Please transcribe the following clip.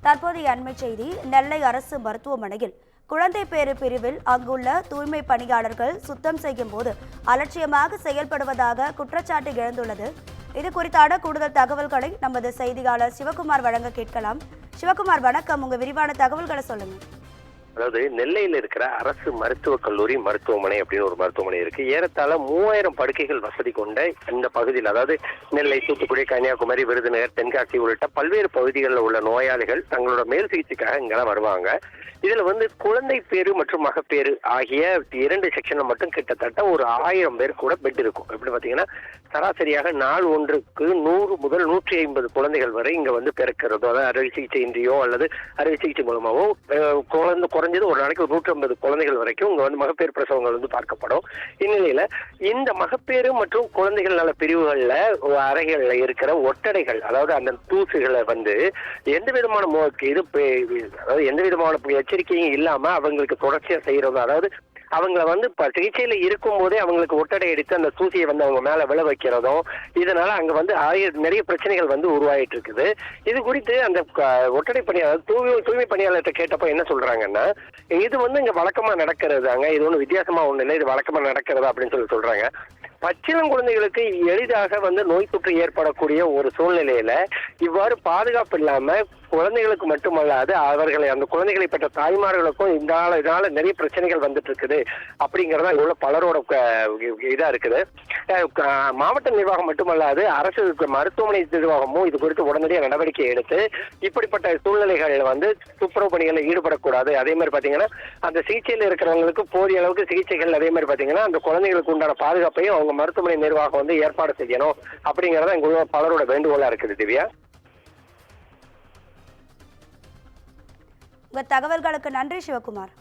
தற்போதைய அண்மை செய்தி. நெல்லை அரசு மருத்துவமனையில் குழந்தை பேறு பிரிவில் அங்குள்ள தூய்மை பணியாளர்கள் சுத்தம் செய்யும் போது அலட்சியமாக செயல்படுவதாக குற்றச்சாட்டு எழுந்துள்ளது. இது குறித்தான கூடுதல் தகவல்களை நமது செய்தியாளர் சிவகுமார் வழங்க கேட்கலாம். சிவகுமார், வணக்கம். உங்க விரிவான தகவல்களை சொல்லுங்க. அதாவது நெல்லையில் இருக்கிற அரசு மருத்துவக் கல்லூரி மருத்துவமனை அப்படின்னு ஒரு மருத்துவமனை இருக்கு. ஏறத்தாழ 3000 படுக்கைகள் வசதி கொண்ட இந்த பகுதியில், அதாவது நெல்லை, தூத்துக்குடி, கன்னியாகுமரி, விருதுநகர், தென்காசி உள்ளிட்ட பல்வேறு பகுதிகளில் உள்ள நோயாளிகள் தங்களோட மேல் சிகிச்சைக்காக இங்கெல்லாம் வருவாங்க. இதுல குழந்ை பேரு மற்றும் மகப்பேறு ஆகிய 2 செக்ஷன்ல மட்டும் கிட்டத்தட்ட ஒரு 1000 பேர் கூட பெட் இருக்கும். எப்படி பாத்தீங்கன்னா, சராசரியாக நாள் ஒன்றுக்கு 100 முதல் 150 குழந்தைகள் வரை இங்க பிறக்கிறதோ, அதாவது அறுவை சிகிச்சை இன்றியோ அல்லது அறுவை சிகிச்சை மூலமாவோ குறைஞ்சது ஒரு நாளைக்கு 150 குழந்தைகள் வரைக்கும் இங்க மகப்பேறு பிரசவங்கள் பார்க்கப்படும். இந்நிலையில இந்த மகப்பேறு மற்றும் குழந்தைகள் நல பிரிவுகள்ல அறைகள்ல இருக்கிற ஒட்டடைகள், அதாவது அந்த தூசுகளை எந்த விதமான அதாவது எந்த விதமான எச்சரிக்கையும் இல்லாம அவங்களுக்கு தொடர்ச்சியா செய்யறதோ, அதாவது அவங்கள சிகிச்சையில இருக்கும் போதே அவங்களுக்கு ஒட்டடை அடித்து அந்த தூசியை அவங்க மேல விழ வைக்கிறதும், இதனால அங்க நிறைய பிரச்சனைகள் உருவாயிட்டு இருக்குது. இது குறித்து அந்த ஒட்டடை பணியாளர் தூய்மை பணியாளர்கிட்ட கேட்டப்ப என்ன சொல்றாங்கன்னா, இது இங்க வழக்கமா நடக்கிறதாங்க, இது ஒண்ணு வித்தியாசமா ஒண்ணு இல்லை, இது வழக்கமா நடக்கிறதா அப்படின்னு சொல்றாங்க. பச்சிளம் குழந்தைகளுக்கு எளிதாக நோய் தொற்று ஏற்படக்கூடிய ஒரு சூழ்நிலையில இவ்வாறு பாதுகாப்பு இல்லாம குழந்தைகளுக்கு மட்டுமல்லாது அந்த குழந்தைகளை பெற்ற தாய்மார்களுக்கும் இதனால நிறைய பிரச்சனைகள் இருக்குது அப்படிங்கறதா இவ்வளவு பலரோட இதா இருக்குது. மாவட்ட நிர்வாகம் மட்டுமல்லாது அரசு மருத்துவமனை நிர்வாகமும் இது குறித்து உடனடியாக நடவடிக்கை எடுத்து இப்படிப்பட்ட சூழ்நிலைகள் துப்புரவு பணிகளில் ஈடுபடக்கூடாது. அதே மாதிரி பாத்தீங்கன்னா அந்த சிகிச்சையில் இருக்கிறவங்களுக்கு போதிய அளவுக்கு சிகிச்சைகள், அதே மாதிரி பாத்தீங்கன்னா அந்த குழந்தைகளுக்கு உண்டான பாதுகாப்பையும் அவங்க மருத்துவமனை நிர்வாகம் ஏற்பாடு செய்யணும் அப்படிங்கறத இங்க பலரோட வேண்டுகோளா இருக்குது. திவ்யா, உங்க தகவல்களுக்கு நன்றி. சிவகுமார்.